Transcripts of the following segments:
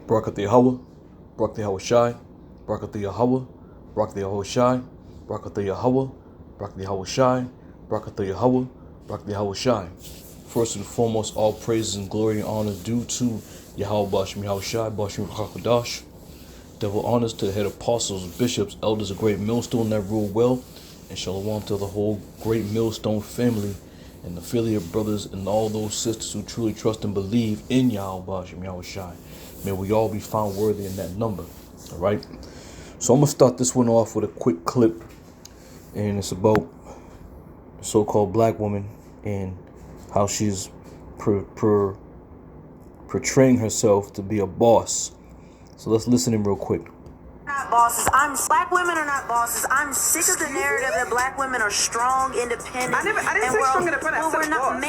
Barakat Yahweh, Barakat Yahweh Shai, Barakat Yahweh, Barakat Yahweh Shai, Barakat Yahweh, Barakat Yahweh Shai, Barakat Yahweh, Barakat Yahweh Shai. First and foremost, all praises and glory and honor due to Yahweh Bashim Yahweh Shai, Bashim Chakadash. Double honors to the head apostles, bishops, elders of Great Millstone that rule well, and shalom to the whole Great Millstone family and affiliate brothers and all those sisters who truly trust and believe in Yahweh Bashim Yahweh Shai. May we all be found worthy in that number. All right. So I'm gonna start this one off with a quick clip, and it's about the so-called black woman and how she's portraying herself to be a boss. So let's listen in real quick. Not bosses. Black women are not bosses. I'm sick of the narrative that black women are strong, independent. I didn't say strong, independent. I said boss.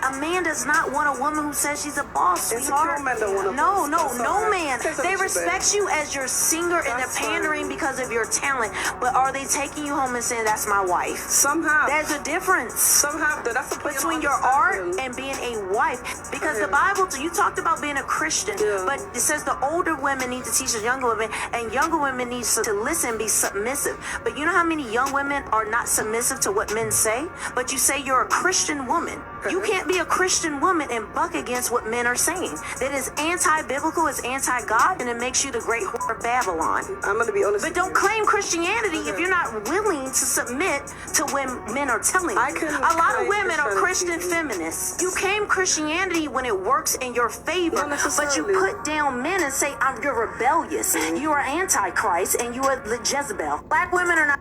A man does not want a woman who says she's a boss. Insecure men don't want a No boss. man. They respect you as your singer and they're pandering because of your talent. But are they taking you home and saying that's my wife? Somehow. There's a difference. Somehow. That's the between your art and being a wife. Because the Bible, you talked about being a Christian, but it says the older women need to teach the younger women, and younger women need to listen, be submissive. But you know how many young women are not submissive to what men say? But you say you're a Christian woman. You can't be a Christian woman and buck against what men are saying. That is anti-biblical, it's anti-God, and it makes you the great whore of Babylon. I'm going to be honest. But don't claim Christianity if you're not willing to submit to when men are telling you. A lot of women are Christian feminists. You claim Christianity when it works in your favor, but you put down men and say, you're rebellious, you are antichrist, and you are Jezebel. Black women are not.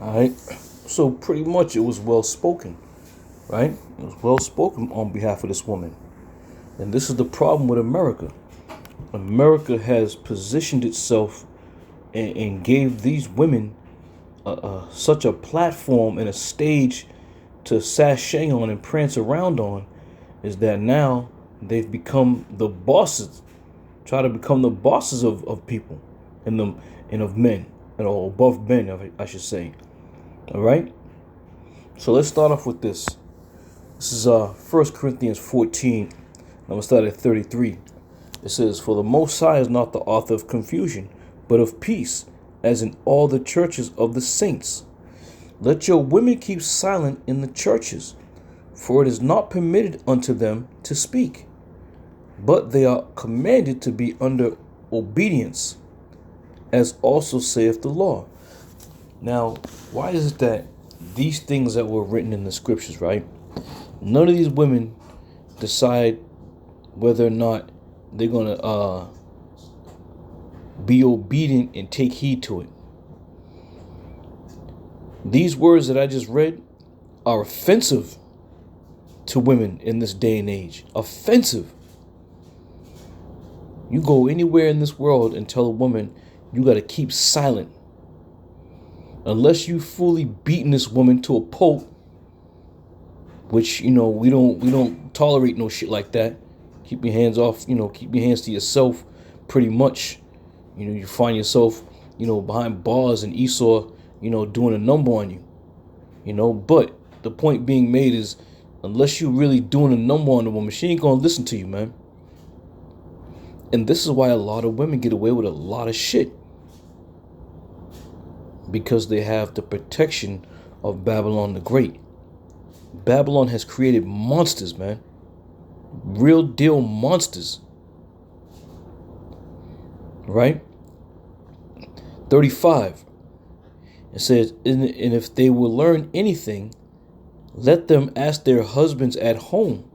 All right. So pretty much it was well spoken, right? It was well spoken on behalf of this woman. And this is the problem with America. America has positioned itself and gave these women such a platform and a stage to sashay on and prance around on, is that now they've become the bosses, try to become the bosses of people and of men, or above men, I should say. All right. So let's start off with this. This is 1 Corinthians 14. I'm going to start at 33. It says, "For the Most High is not the author of confusion, but of peace, as in all the churches of the saints. Let your women keep silent in the churches, for it is not permitted unto them to speak, but they are commanded to be under obedience, as also saith the law." Now, why is it that these things that were written in the scriptures, right? None of these women decide whether or not they're going to be obedient and take heed to it. These words that I just read are offensive to women in this day and age. Offensive. You go anywhere in this world and tell a woman you got to keep silent. Unless you fully beaten this woman to a pulp, which, we don't tolerate no shit like that. Keep your hands off, keep your hands to yourself pretty much. You find yourself, behind bars and Esau, doing a number on you. But the point being made is, unless you really doing a number on the woman, she ain't gonna listen to you, man. And this is why a lot of women get away with a lot of shit. Because they have the protection of Babylon the Great. Babylon has created monsters, man. Real deal monsters. Right? 35. It says, and if they will learn anything, let them ask their husbands at home,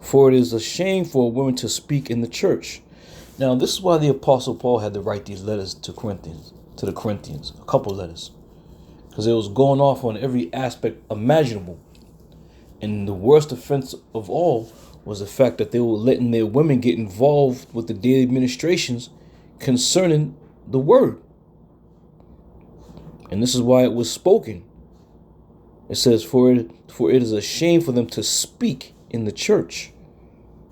for it is a shame for a woman to speak in the church. Now, this is why the Apostle Paul had to write these letters to the Corinthians, a couple letters, because it was going off on every aspect imaginable. And the worst offense of all was the fact that they were letting their women get involved with the daily administrations concerning the word. And this is why it was spoken. It says, for it is a shame for them to speak in the church.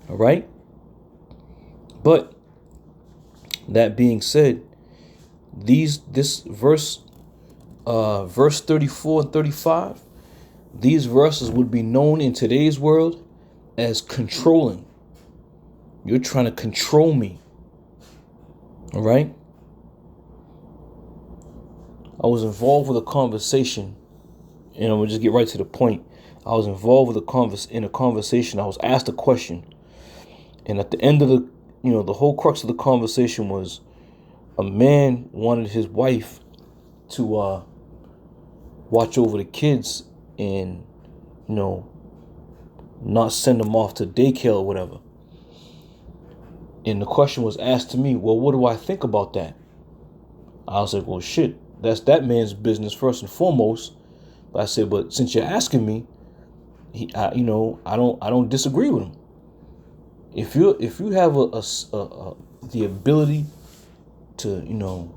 All right. But that being said, this verse 34 and 35, these verses would be known in today's world as controlling. You're trying to control me. All right. I was involved with a conversation, and I'm gonna just get right to the point. I was involved with a conversation. I was asked a question, and at the end of the whole crux of the conversation was a man wanted his wife to watch over the kids and not send them off to daycare or whatever. And the question was asked to me, well, what do I think about that? I was like, well, shit, that's that man's business first and foremost. But I said, but since you're asking me, I don't disagree with him. If you have the ability to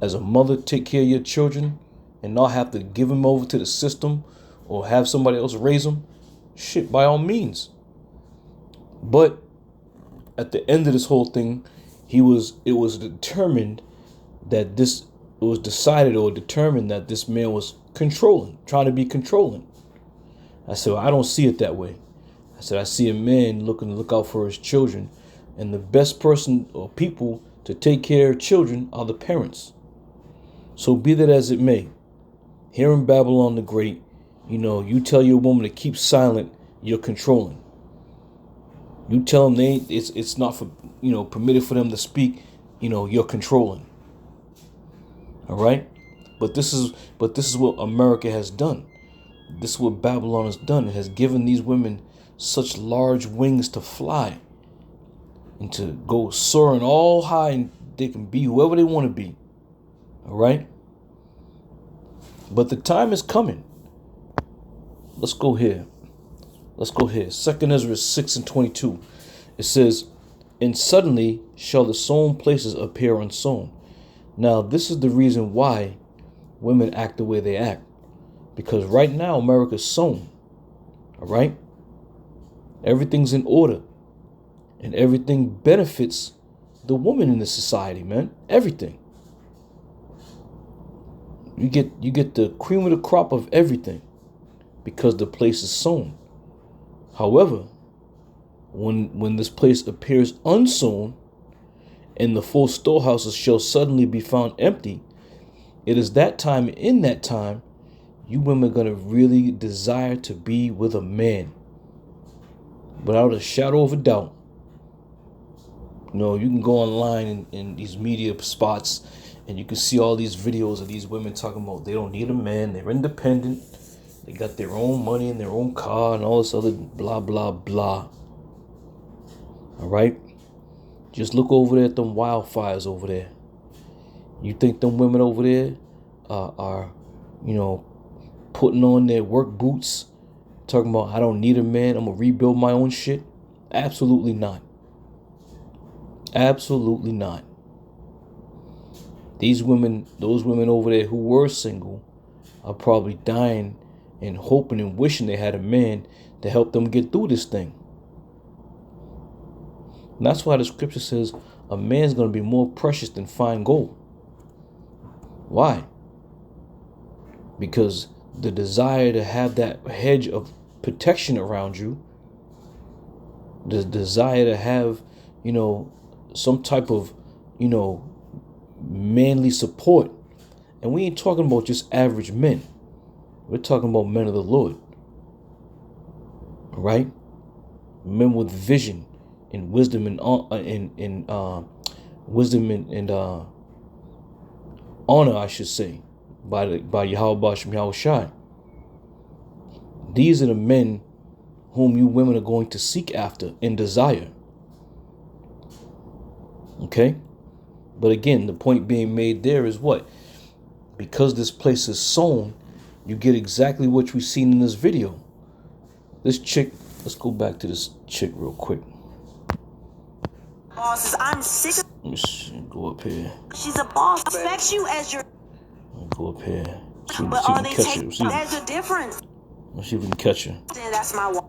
as a mother take care of your children and not have to give them over to the system or have somebody else raise them, shit, by all means. But at the end of this whole thing, it was determined that this man was trying to be controlling. I said, well, I don't see it that way. I said, I see a man looking to look out for his children, and the best person or people to take care of children are the parents. So be that as it may, here in Babylon the Great, you tell your woman to keep silent, you're controlling. You tell them it's not for permitted for them to speak, you're controlling. All right? But this is what America has done. This is what Babylon has done. It has given these women such large wings to fly and to go soaring all high, and they can be whoever they want to be. All right? But the time is coming. Let's go here. 2nd Ezra 6:22. It says, and suddenly shall the sown places appear unsown. Now, this is the reason why women act the way they act. Because right now, America's sown. All right? Everything's in order. And everything benefits the woman in this society, man. Everything. You get the cream of the crop of everything because the place is sown. However, when this place appears unsown and the full storehouses shall suddenly be found empty, it is in that time, you women are going to really desire to be with a man. Without a shadow of a doubt. You can go online in these media spots and you can see all these videos of these women talking about they don't need a man, they're independent, they got their own money and their own car and all this other blah, blah, blah. All right? Just look over there at them wildfires over there. You think them women over there are putting on their work boots, talking about I don't need a man, I'm going to rebuild my own shit? Absolutely not. Absolutely not. Those women over there who were single are probably dying and hoping and wishing they had a man to help them get through this thing. And that's why the scripture says a man's going to be more precious than fine gold. Why? Because the desire to have that hedge of protection around you, the desire to have, some type of, manly support. And we ain't talking about just average men. We're talking about men of the Lord. All right? Men with vision and wisdom and honor, I should say, by Yahweh Shem Yahweh Shai. These are the men whom you women are going to seek after and desire. Okay? But again, the point being made there is what? Because this place is sown, you get exactly what we've seen in this video. This chick, let's go back to this chick real quick. Bosses, I'm sick of. Let me go up here. She's a boss. Expects you as your. Go up here. But are they taking? There's a difference. Let's see if we can catch her. That's my wife.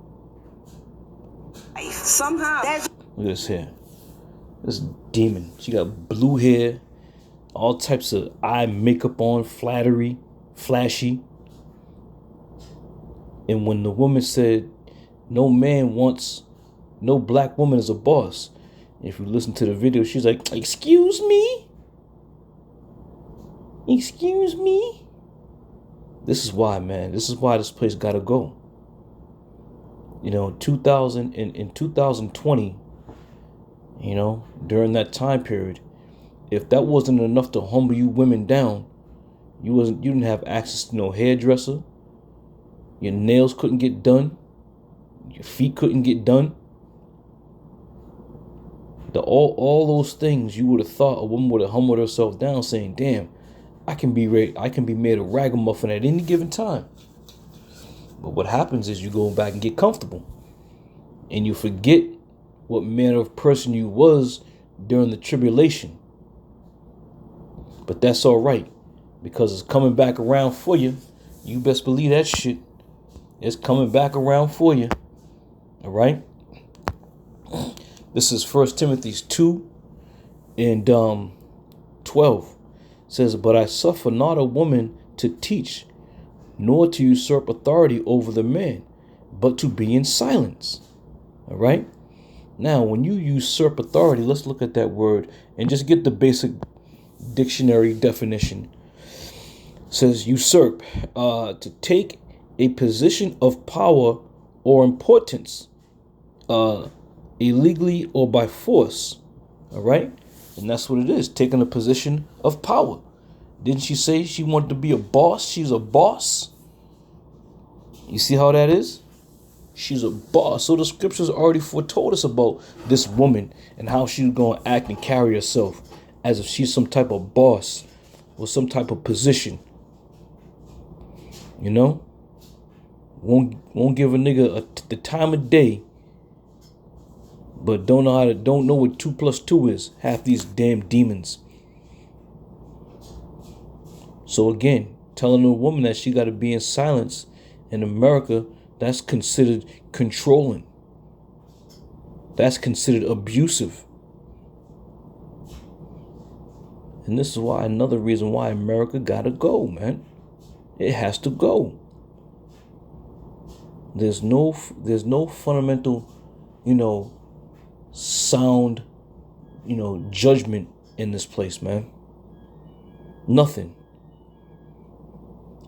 Somehow. Look at this here. This demon. She got blue hair, all types of eye makeup on, flattery, flashy. And when the woman said, no black woman is a boss, If you listen to the video, she's like, excuse me? Excuse me? This is why, man. This is why this place gotta go. You know, in 2020, you know, during that time period, if that wasn't enough to humble you women down, you didn't have access to no hairdresser. Your nails couldn't get done. Your feet couldn't get done. All those things you would have thought a woman would have humbled herself down, saying, damn, I can be made a ragamuffin at any given time. But what happens is you go back and get comfortable, and you forget what manner of person you was during the tribulation. But that's all right, because it's coming back around for you. You best believe that shit. It's coming back around for you. All right. This is 1 Timothy 2 and 12. It says, but I suffer not a woman to teach, nor to usurp authority over the man, but to be in silence. All right. Now, when you usurp authority, let's look at that word and just get the basic dictionary definition. It says usurp, to take a position of power or importance, illegally or by force. All right. And that's what it is, taking a position of power. Didn't she say she wanted to be a boss? She's a boss. You see how that is? She's a boss. So the scriptures already foretold us about this woman and how she's going to act and carry herself as if she's some type of boss or some type of position. You know? Won't give a nigga the time of day, but don't know what 2 + 2 is. Half these damn demons. So again, telling a woman that she got to be in silence in America, that's considered controlling. That's considered abusive. And this is why, another reason why America gotta go, man. It has to go. There's no fundamental, sound, judgment in this place, man. Nothing.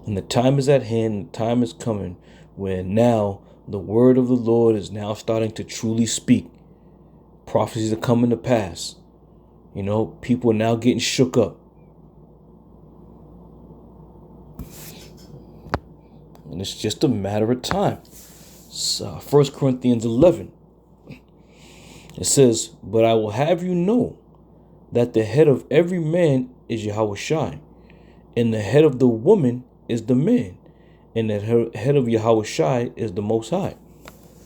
And the time is at hand, the time is coming where now the word of the Lord is now starting to truly speak. Prophecies are coming to pass. People are now getting shook up. And it's just a matter of time. 1 Corinthians 11. It says, but I will have you know that the head of every man is Yahushua, and the head of the woman is the man, and the head of Yahushua is the Most High.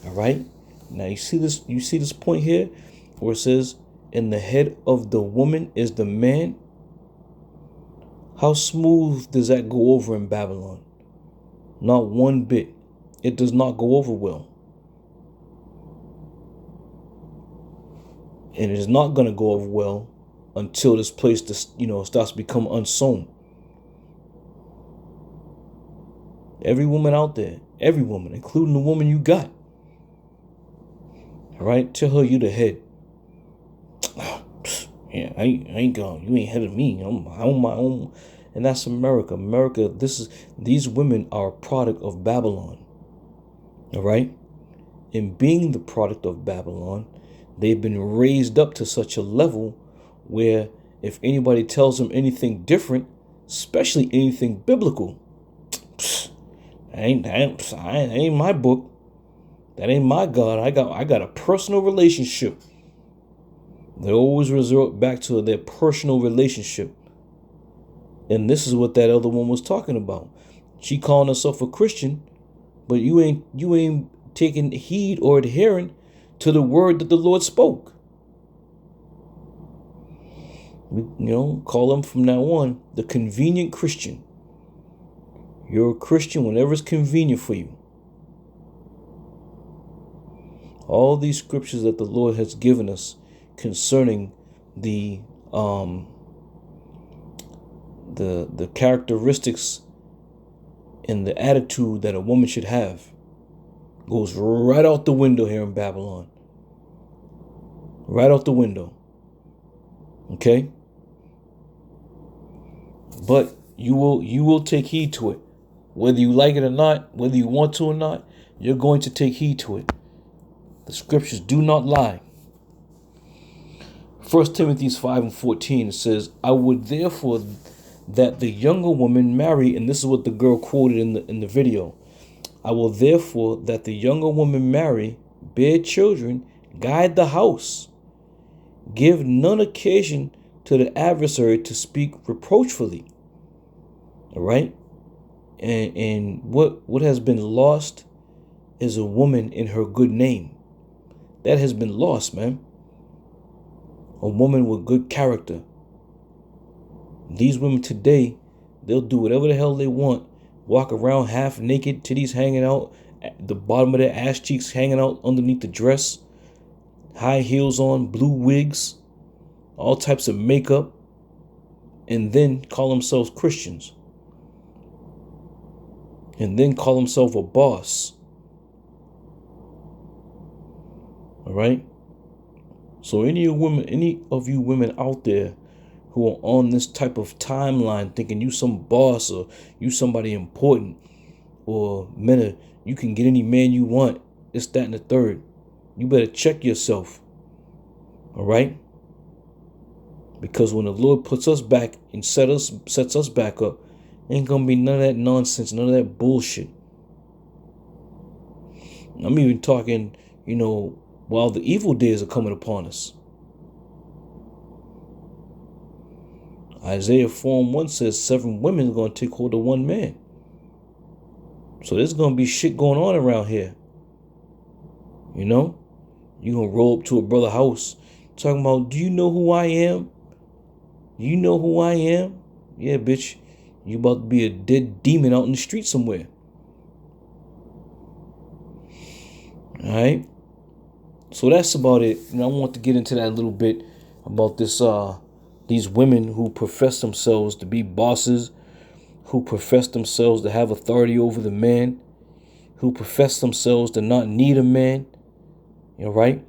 All right. Now you see this point here where it says, and the head of the woman is the man. How smooth does that go over in Babylon? Not one bit. It does not go over well. And it is not going to go over well until this place, starts to become unsown. Every woman out there, every woman, including the woman you got. All right, tell her you the head. Yeah, I ain't going. You ain't head of me. I'm on my own. And that's America. America, these women are a product of Babylon. All right? And being the product of Babylon, they've been raised up to such a level where if anybody tells them anything different, especially anything biblical, that ain't my book. That ain't my God. I got a personal relationship. They always resort back to their personal relationship. And this is what that other one was talking about. She calling herself a Christian, but you ain't taking heed or adhering to the word that the Lord spoke. Call them from now on the convenient Christian. You're a Christian whenever it's convenient for you. All these scriptures that the Lord has given us concerning the characteristics and the attitude that a woman should have goes right out the window here in Babylon. Right out the window. Okay? But you will take heed to it. Whether you like it or not, whether you want to or not, you're going to take heed to it. The scriptures do not lie. 1 Timothy 5:14 says, I would therefore that the younger woman marry, and this is what the girl quoted in the video. I will therefore that the younger woman marry, bear children, guide the house, give none occasion to the adversary to speak reproachfully. All right? And what has been lost is a woman in her good name. That has been lost, man. A woman with good character. These women today, they'll do whatever the hell they want. Walk around half naked, titties hanging out, the bottom of their ass cheeks hanging out underneath the dress, high heels on, blue wigs, all types of makeup, and then call themselves Christians. And then call themselves a boss. All right? So any of you women out there who are on this type of timeline thinking you some boss or you somebody important, or men, you can get any man you want, this, that, and the third, you better check yourself. All right? Because when the Lord puts us back and sets us back up, ain't gonna be none of that nonsense, none of that bullshit. I'm even talking, while the evil days are coming upon us. Isaiah 4:1 says 7 women are going to take hold of 1 man. So there's going to be shit going on around here. You're going to roll up to a brother's house talking about, do you know who I am? Do you know who I am? Yeah, bitch. You about to be a dead demon out in the street somewhere. All right? So that's about it. I want to get into that a little bit about this. These women who profess themselves to be bosses, who profess themselves to have authority over the man, who profess themselves to not need a man. Right?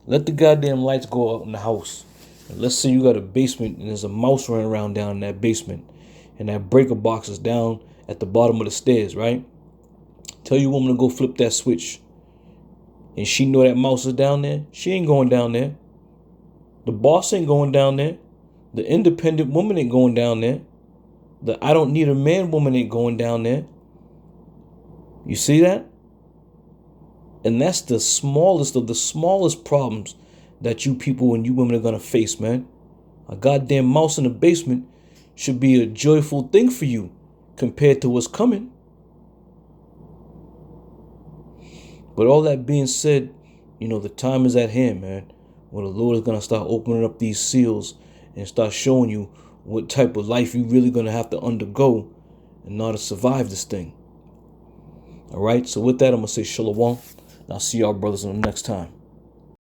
Let the goddamn lights go out in the house. And let's say you got a basement and there's a mouse running around down in that basement, and that breaker box is down at the bottom of the stairs. Right? Tell your woman to go flip that switch. And she know that mouse is down there, she ain't going down there. The boss ain't going down there. The independent woman ain't going down there. The I don't need a man woman ain't going down there. You see that? And that's the smallest of the smallest problems that you people and you women are going to face, man. A goddamn mouse in the basement should be a joyful thing for you compared to what's coming. But all that being said, the time is at hand, man, when the Lord is going to start opening up these seals and start showing you what type of life you really going to have to undergo in order to survive this thing. All right. So with that, I'm going to say shalom. And I'll see y'all brothers on the next time.